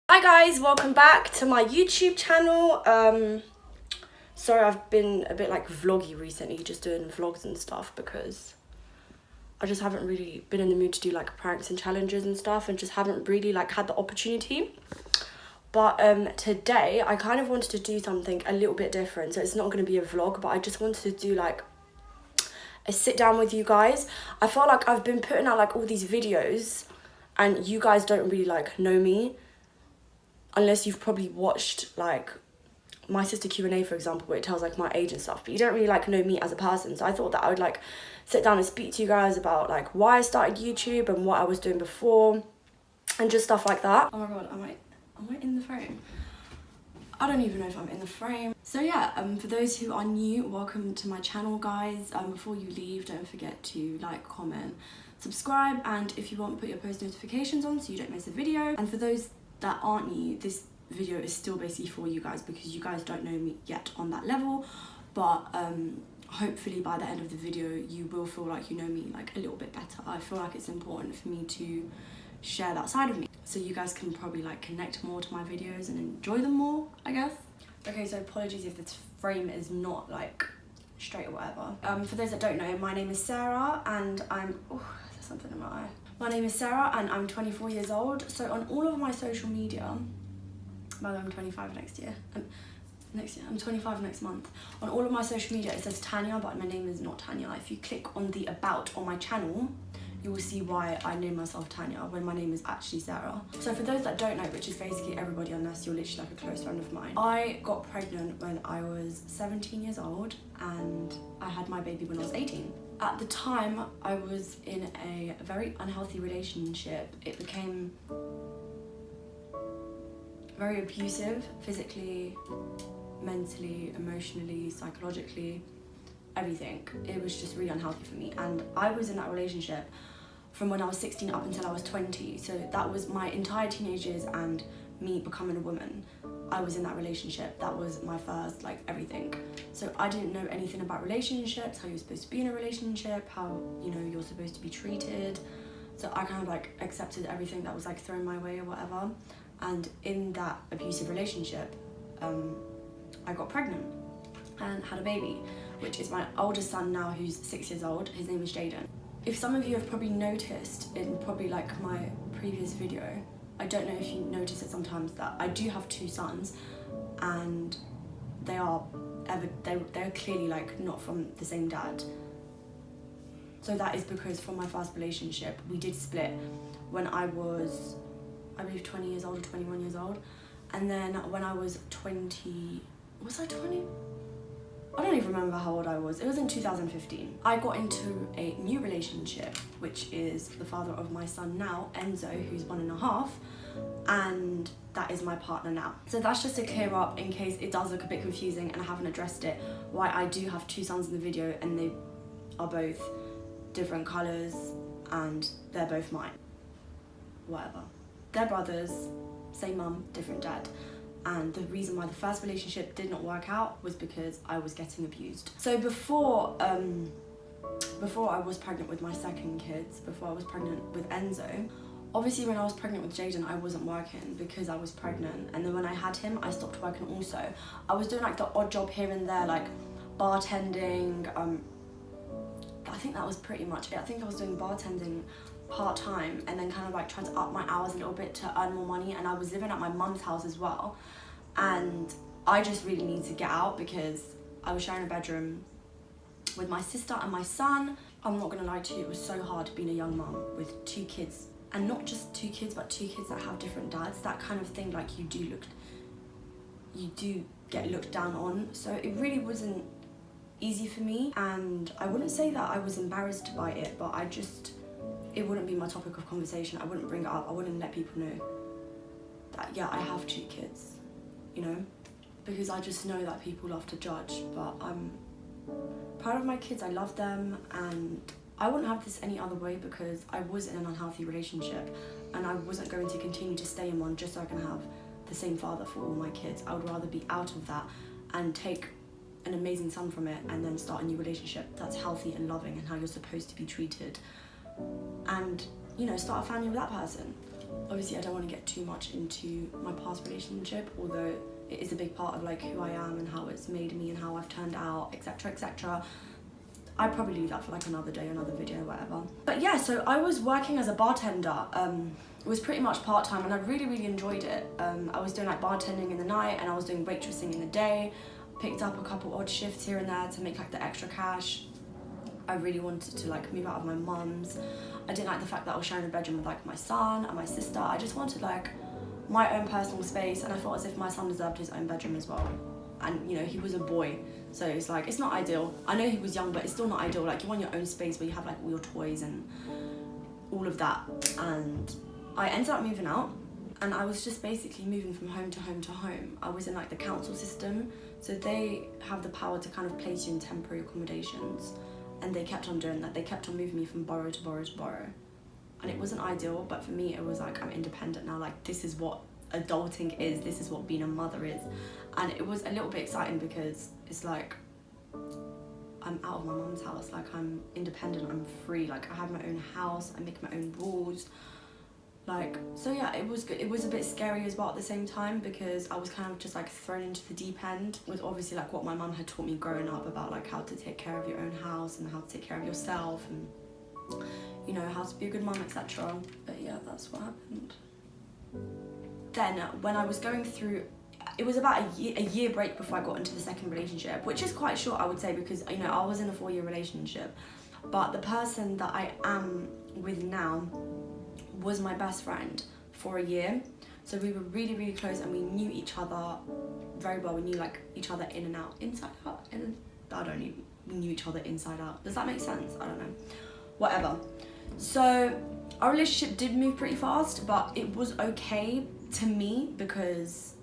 Hi guys, welcome back to my YouTube channel. Sorry I've been a bit like vloggy recently, just doing vlogs and stuff because I just haven't really been in the mood to do like pranks and challenges and stuff, and just haven't really like had the opportunity. But today I kind of wanted to do something a little bit different, so it's not going to be a vlog, but I just wanted to do like a sit down with you guys. I feel like I've been putting out like all these videos and you guys don't really like know me, unless you've probably watched like my sister Q&A, for example, where it tells like my age and stuff, but you don't really like know me as a person. So I thought that I would like sit down and speak to you guys about like why I started YouTube and what I was doing before and just stuff like that. Oh my god, am I in the frame? I don't even know if I'm in the frame. So yeah, for those who are new, welcome to my channel guys. Before you leave, don't forget to like, comment, subscribe, and if you want, put your post notifications on so you don't miss a video. And for those that aren't new, this video is still basically for you guys because you guys don't know me yet on that level, but hopefully by the end of the video you will feel like you know me like a little bit better. I feel like it's important for me to share that side of me so you guys can probably like connect more to my videos and enjoy them more, I guess. Okay, so apologies if this frame is not like straight or whatever. For those that don't know, my name is Sarah and I'm there's something in my eye. My name is Sarah and I'm 24 years old. So on all of my social media, by the way, I'm 25 next year. I'm 25 next month. On all of my social media it says Tanya, but my name is not Tanya. If you click on the about on my channel, you will see why I name myself Tanya when my name is actually Sarah. So for those that don't know, which is basically everybody unless you're literally like a close friend of mine, I got pregnant when I was 17 years old and I had my baby when I was 18. At the time, I was in a very unhealthy relationship. It became very abusive, physically, mentally, emotionally, psychologically, everything. It was just really unhealthy for me. And I was in that relationship from when I was 16 up until I was 20. So that was my entire teenage years and me becoming a woman. I was in that relationship. That was my first, like, everything. So I didn't know anything about relationships, how you're supposed to be in a relationship, how, you know, you're supposed to be treated. So I kind of like accepted everything that was like thrown my way or whatever. And in that abusive relationship, I got pregnant and had a baby, which is my oldest son now, who's 6 years old. His name is Jaden. If some of you have probably noticed in probably like my previous video, I don't know if you notice it sometimes, that I do have two sons and they're clearly like not from the same dad. So that is because from my first relationship, we did split when I was, I believe, 20 years old or 21 years old. And then when I was 20, was I 20? I don't even remember how old I was. It was in 2015. I got into a new relationship, which is the father of my son now, Enzo, who's 1.5, and that is my partner now. So that's just to clear up in case it does look a bit confusing and I haven't addressed it, why I do have two sons in the video and they are both different colours and they're both mine. Whatever. They're brothers, same mum, different dad. And the reason why the first relationship did not work out was because I was getting abused. So before I was pregnant with my second kids, before I was pregnant with Enzo, obviously when I was pregnant with Jaden, I wasn't working because I was pregnant. And then when I had him, I stopped working also. I was doing like the odd job here and there, like bartending. I think that was pretty much it. I think I was doing bartending part-time and then kind of like trying to up my hours a little bit to earn more money, and I was living at my mum's house as well, and I just really needed to get out because I was sharing a bedroom with my sister and my son. I'm not gonna lie to you, it was so hard being a young mum with two kids, and not just two kids but two kids that have different dads. That kind of thing, like you do get looked down on, so it really wasn't easy for me. And I wouldn't say that I was embarrassed by it, but it wouldn't be my topic of conversation. I wouldn't bring it up. I wouldn't let people know that, yeah, I have two kids, you know, because I just know that people love to judge, but I'm proud of my kids. I love them and I wouldn't have this any other way because I was in an unhealthy relationship and I wasn't going to continue to stay in one just so I can have the same father for all my kids. I would rather be out of that and take an amazing son from it and then start a new relationship that's healthy and loving and how you're supposed to be treated, and, you know, start a family with that person. obviously I don't want to get too much into my past relationship, although it is a big part of like who I am and how it's made me and how I've turned out, etc, etc. I'd probably leave that for like another day, another video, whatever. But yeah, so I was working as a bartender. It was pretty much part-time and I really enjoyed it. I was doing like bartending in the night and I was doing waitressing in the day. Picked up a couple odd shifts here and there to make like the extra cash. I really wanted to like move out of my mum's. I didn't like the fact that I was sharing a bedroom with like my son and my sister. I just wanted like my own personal space, and I felt as if my son deserved his own bedroom as well. And you know, he was a boy, so it's like, it's not ideal. I know he was young, but it's still not ideal. Like, you want your own space where you have like all your toys and all of that. And I ended up moving out, and I was just basically moving from home to home to home. I was in like the council system, so they have the power to kind of place you in temporary accommodations, and they kept on doing that. They kept on moving me from borough to borough to borough, and it wasn't ideal, but for me it was like, I'm independent now. Like, this is what adulting is, this is what being a mother is. And it was a little bit exciting because it's like, I'm out of my mum's house, like I'm independent, I'm free, like I have my own house, I make my own rules. Like, so yeah, it was good. It was a bit scary as well at the same time, because I was kind of just like thrown into the deep end with obviously like what my mum had taught me growing up about like how to take care of your own house and how to take care of yourself and, you know, how to be a good mum, etc. But yeah, that's what happened. Then when I was going through, it was about a year break before I got into the second relationship, which is quite short, I would say, because, you know, I was in a 4-year relationship, but the person that I am with now was my best friend for a year. So we were really close, and we knew each other very well. We knew like each other in and out, inside out, and we knew each other inside out. Does that make sense? I don't know, whatever. So our relationship did move pretty fast, but it was okay to me because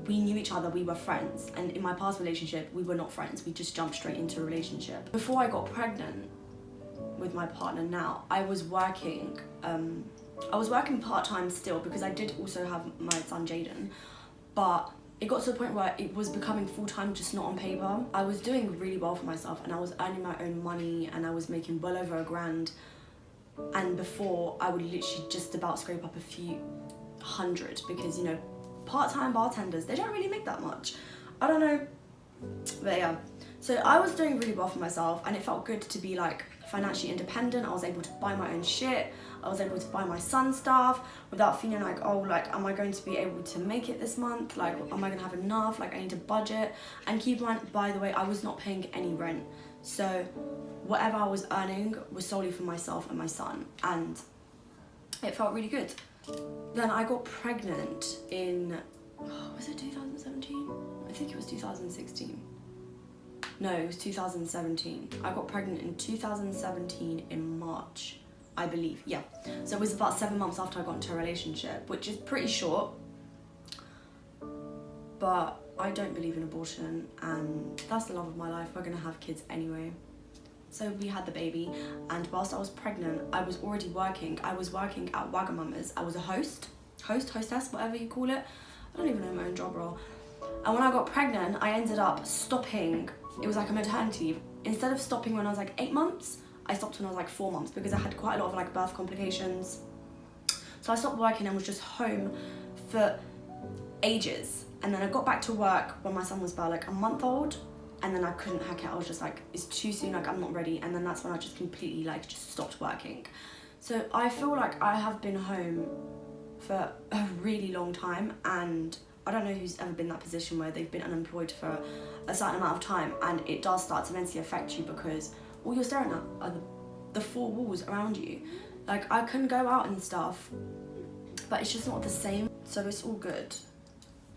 we knew each other, we were friends. And in my past relationship, we were not friends, we just jumped straight into a relationship. Before I got pregnant with my partner now, I was working part-time still, because I did also have my son Jaden, but it got to the point where it was becoming full-time, just not on paper. I was doing really well for myself, and I was earning my own money, and I was making well over $1,000. And before, I would literally just about scrape up a few hundred, because, you know, part-time bartenders, they don't really make that much. I don't know, but yeah. So I was doing really well for myself, and it felt good to be like financially independent. I was able to buy my own shit. I was able to buy my son stuff without feeling like, oh, like, am I going to be able to make it this month? Like, am I gonna have enough? Like, I need to budget. And keep in mind, by the way, I was not paying any rent. So whatever I was earning was solely for myself and my son, and it felt really good. Then I got pregnant in, was it 2017? I think it was 2016. No, it was 2017. I got pregnant in 2017 in March, I believe, yeah. So it was about 7 months after I got into a relationship, which is pretty short, but I don't believe in abortion, and that's the love of my life. We're gonna have kids anyway. So we had the baby, and whilst I was pregnant, I was already working. I was working at Wagamama's. I was a hostess, whatever you call it. I don't even know my own job role. And when I got pregnant, I ended up stopping. It was like a maternity leave. Instead of stopping when I was like 8 months, I stopped when I was like 4 months, because I had quite a lot of like birth complications. So I stopped working and was just home for ages. And then I got back to work when my son was about like a month old, and then I couldn't hack it. I was just like, it's too soon, like I'm not ready. And then that's when I just completely like just stopped working. So I feel like I have been home for a really long time, and I don't know who's ever been in that position where they've been unemployed for a certain amount of time, and it does start to mentally affect you, because all you're staring at are the 4 walls around you. Like, I can go out and stuff, but it's just not the same. So it's all good.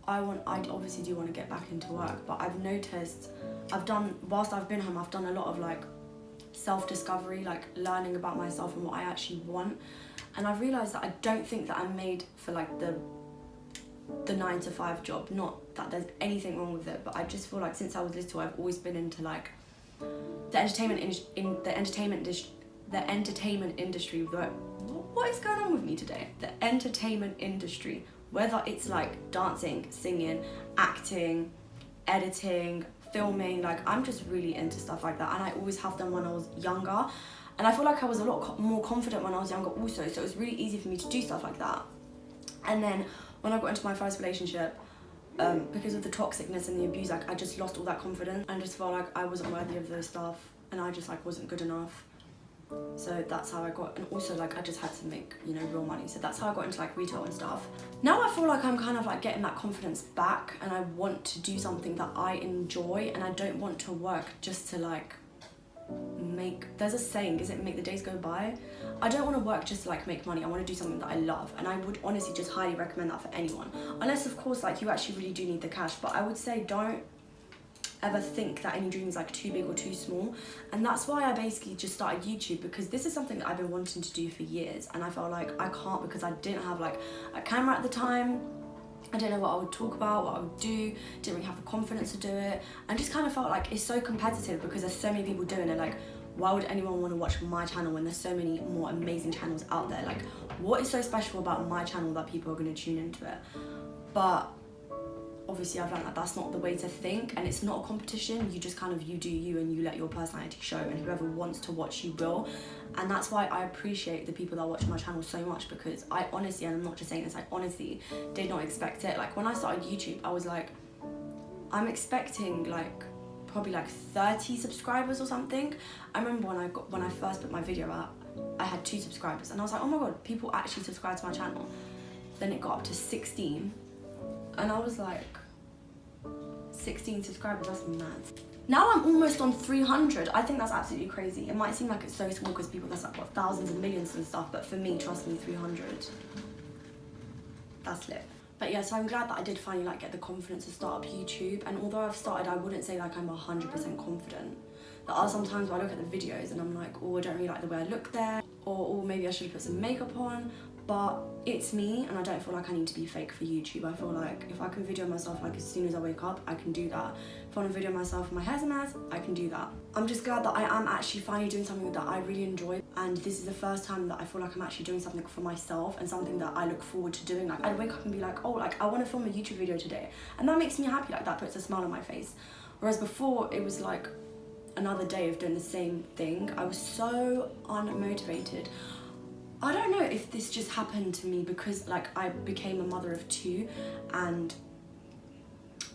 I obviously do want to get back into work, but I've noticed, whilst I've been home, I've done a lot of like self-discovery, like learning about myself and what I actually want. And I've realised that I don't think that I'm made for like the 9-to-5 job. Not that there's anything wrong with it, but I just feel like since I was little, I've always been into like the entertainment industry. What is going on with me today? The entertainment industry, whether it's like dancing, singing, acting, editing, filming, like I'm just really into stuff like that, and I always have done when I was younger. And I feel like I was a lot more confident when I was younger also, so it was really easy for me to do stuff like that. And then when I got into my first relationship, because of the toxicness and the abuse, like I just lost all that confidence and just felt like I wasn't worthy of those stuff, and I just like wasn't good enough. So that's how I got, and also like I just had to make, you know, real money. So that's how I got into like retail and stuff. Now I feel like I'm kind of like getting that confidence back, and I want to do something that I enjoy, and I don't want to work just to like make, there's a saying, is it make the days go by? I don't want to work just to like make money. I want to do something that I love, and I would honestly just highly recommend that for anyone, unless of course like you actually really do need the cash. But I would say don't ever think that any dream is like too big or too small. And that's why I basically just started YouTube, because this is something that I've been wanting to do for years, and I felt like I can't because I didn't have like a camera at the time. I didn't know what I would talk about, what I would do, didn't really have the confidence to do it, and just kind of felt like it's so competitive because there's so many people doing it. Like, why would anyone want to watch my channel when there's so many more amazing channels out there? Like, what is so special about my channel that people are going to tune into it? But obviously I've learned that that's not the way to think, and it's not a competition. You just kind of, you do you, and you let your personality show, and whoever wants to watch you will. And that's why I appreciate the people that watch my channel so much, because I honestly, and I'm not just saying this, I honestly did not expect it. Like when I started YouTube, I was like, I'm expecting like probably like 30 subscribers or something. I remember when I first put my video out, I had 2 subscribers, and I was like, oh my god, people actually subscribe to my channel. Then it got up to 16, and I was like, 16 subscribers, that's mad. Now I'm almost on 300. I think that's absolutely crazy. It might seem like it's so small because people, that's like what, thousands and millions and stuff, but for me, trust me, 300, that's lit. But yeah, so I'm glad that I did finally like get the confidence to start up YouTube. And although I've started, I wouldn't say like I'm 100% confident. There are some times where I look at the videos and I'm like, oh, I don't really like the way I look there, or maybe I should have put some makeup on. But it's me, and I don't feel like I need to be fake for YouTube. I feel like if I can video myself like as soon as I wake up, I can do that. If I want to video myself with my hair's a mess, I can do that. I'm just glad that I am actually finally doing something that I really enjoy, and this is the first time that I feel like I'm actually doing something for myself and something that I look forward to doing. Like I'd wake up and be like, oh, like I want to film a YouTube video today, and that makes me happy. Like that puts a smile on my face. Whereas before it was like another day of doing the same thing. I was so unmotivated. I don't know if this just happened to me because like I became a mother of 2, and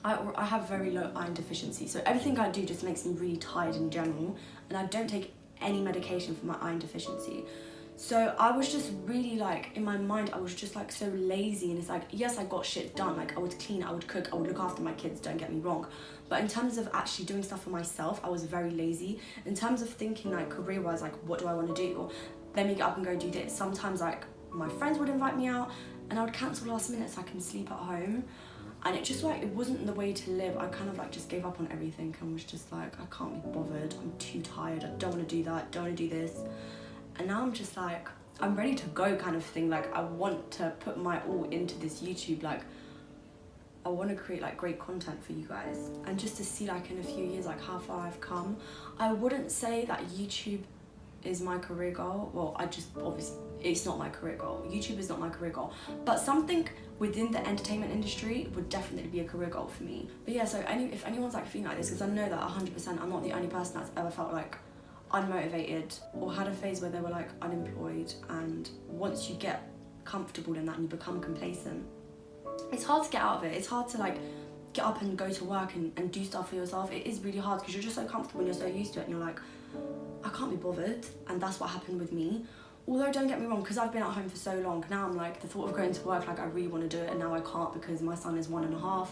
I have very low iron deficiency, so everything I do just makes me really tired in general, and I don't take any medication for my iron deficiency. So I was just really like, in my mind, I was just like so lazy, and it's like, yes, I got shit done, like I would clean, I would cook, I would look after my kids, don't get me wrong, but in terms of actually doing stuff for myself, I was very lazy. In terms of thinking like career-wise, like what do I want to do, or let me get up and go do this. Sometimes like my friends would invite me out and I would cancel last minute so I can sleep at home, and it just like, it wasn't the way to live. I kind of like just gave up on everything and was just like, I can't be bothered, I'm too tired, I don't want to do that, don't want to do this. And now I'm just like, I'm ready to go kind of thing. Like I want to put my all into this YouTube. Like I want to create like great content for you guys, and just to see like in a few years like how far I've come. I wouldn't say that YouTube is my career goal. Well, I just, obviously it's not my career goal. YouTube is not my career goal, but something within the entertainment industry would definitely be a career goal for me. But yeah, so if anyone's like feeling like this, because I know that 100% I'm not the only person that's ever felt like unmotivated or had a phase where they were like unemployed, and once you get comfortable in that and you become complacent, it's hard to get out of it. It's hard to like get up and go to work and do stuff for yourself. It is really hard because you're just so comfortable and you're so used to it, and you're like, I can't be bothered. And that's what happened with me. Although don't get me wrong, because I've been at home for so long, now I'm like, the thought of going to work, like I really want to do it, and now I can't because my son is 1.5.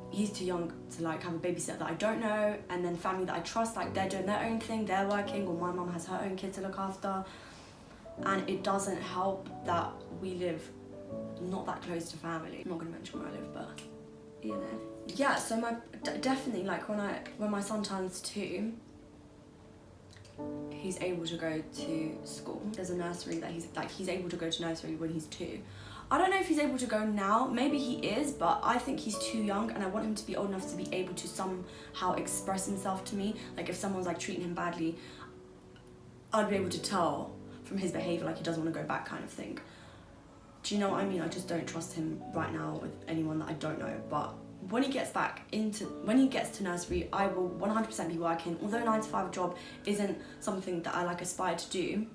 He's too young to like have a babysitter that I don't know, and then family that I trust, like they're doing their own thing, they're working, or my mum has her own kid to look after, and it doesn't help that we live not that close to family. I'm not gonna mention where I live, but you know. Yeah, so definitely like when my son turns 2, he's able to go to school. There's a nursery that he's able to go to nursery when he's 2. I don't know if he's able to go now, maybe he is, but I think he's too young, and I want him to be old enough to be able to somehow express himself to me. Like if someone's like treating him badly, I'd be able to tell from his behaviour like he doesn't want to go back kind of thing. Do you know what I mean? I just don't trust him right now with anyone that I don't know, but when he gets to nursery, I will 100% be working. Although a 9 to 5 job isn't something that I like aspire to do,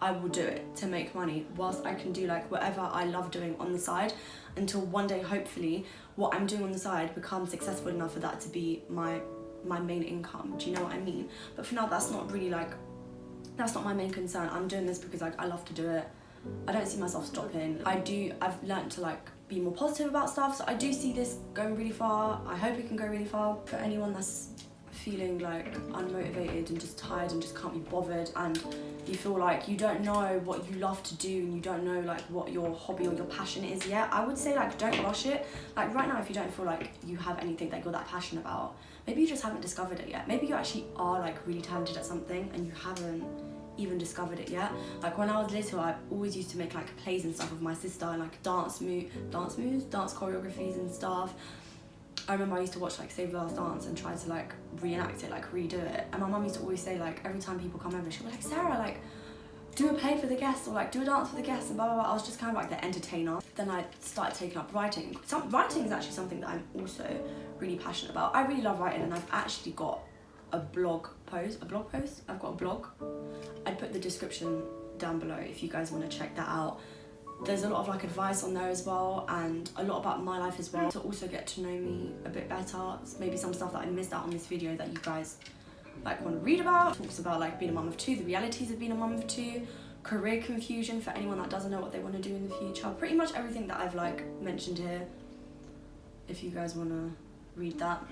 I will do it to make money whilst I can do like whatever I love doing on the side, until one day hopefully what I'm doing on the side becomes successful enough for that to be my main income. Do you know what I mean? But for now, that's not my main concern. I'm doing this because like I love to do it. I don't see myself stopping. I've learned to like be more positive about stuff, so I do see this going really far. I hope it can go really far. For anyone that's feeling like unmotivated and just tired and just can't be bothered, and you feel like you don't know what you love to do and you don't know like what your hobby or your passion is yet, I would say like don't rush it. Like right now, if you don't feel like you have anything that you're that passionate about, maybe you just haven't discovered it yet. Maybe you actually are like really talented at something and you haven't even discovered it yet. Like when I was little, I always used to make like plays and stuff with my sister, and like dance choreographies and stuff. I remember I used to watch like Save the Last Dance and try to like reenact it, like redo it. And my mum used to always say like every time people come over, she'd be like, Sarah, like do a play for the guests or like do a dance for the guests and blah blah blah. I was just kind of like the entertainer. Then I started taking up writing. Writing is actually something that I'm also really passionate about. I really love writing, and I've actually got a blog post. I've got a blog. I'd put the description down below if you guys want to check that out. There's a lot of like advice on there as well, and a lot about my life as well, to also get to know me a bit better. Maybe some stuff that I missed out on this video that you guys like want to read about. It talks about like being a mum of 2, the realities of being a mum of 2, career confusion for anyone that doesn't know what they want to do in the future. Pretty much everything that I've like mentioned here, if you guys want to read that.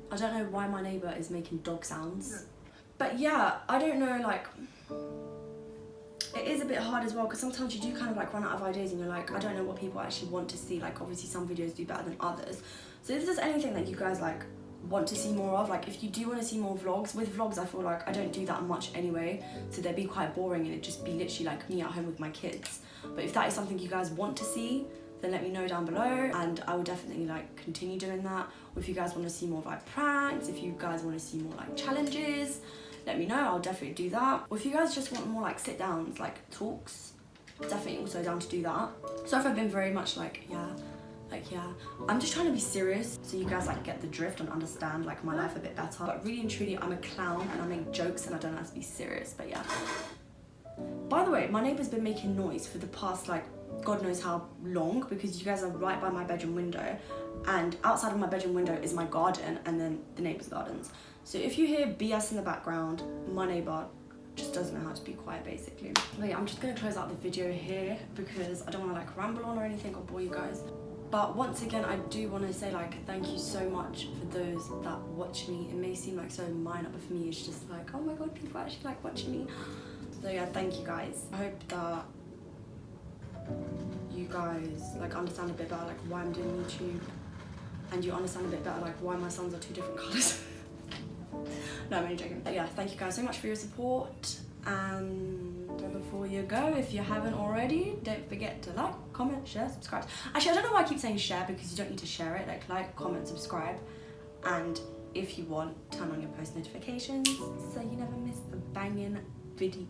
I don't know why my neighbour is making dog sounds. But yeah, I don't know, like, it is a bit hard as well, because sometimes you do kind of like run out of ideas and you're like, I don't know what people actually want to see. Like obviously some videos do better than others. So if there's anything that you guys like want to see more of, like if you do want to see more vlogs, with vlogs I feel like I don't do that much anyway, so they'd be quite boring and it'd just be literally like me at home with my kids. But if that is something you guys want to see, then let me know down below and I will definitely like continue doing that. Or if you guys want to see more like pranks, if you guys want to see more like challenges, let me know, I'll definitely do that. Or if you guys just want more like sit downs, like talks, definitely also down to do that. So if I've been very much like, yeah, I'm just trying to be serious so you guys like get the drift and understand like my life a bit better. But really and truly, I'm a clown and I make jokes and I don't know how to be serious, but yeah. By the way, my neighbour's been making noise for the past like God knows how long, because you guys are right by my bedroom window, and outside of my bedroom window is my garden and then the neighbour's gardens. So if you hear BS in the background, my neighbour just doesn't know how to be quiet basically. But yeah, I'm just going to close out the video here because I don't want to like ramble on or anything or bore you guys. But once again, I do want to say like thank you so much for those that watch me. It may seem like so minor, but for me it's just like, oh my god, people actually like watching me. So yeah, thank you guys. I hope that you guys like understand a bit better like why I'm doing YouTube, and you understand a bit better like why my sons are 2 different colours. No, I'm only joking. But yeah, thank you guys so much for your support, and before you go, if you haven't already, don't forget to like, comment, share, subscribe. Actually, I don't know why I keep saying share, because you don't need to share it. Like, comment, subscribe, and if you want, turn on your post notifications so you never miss a banging video.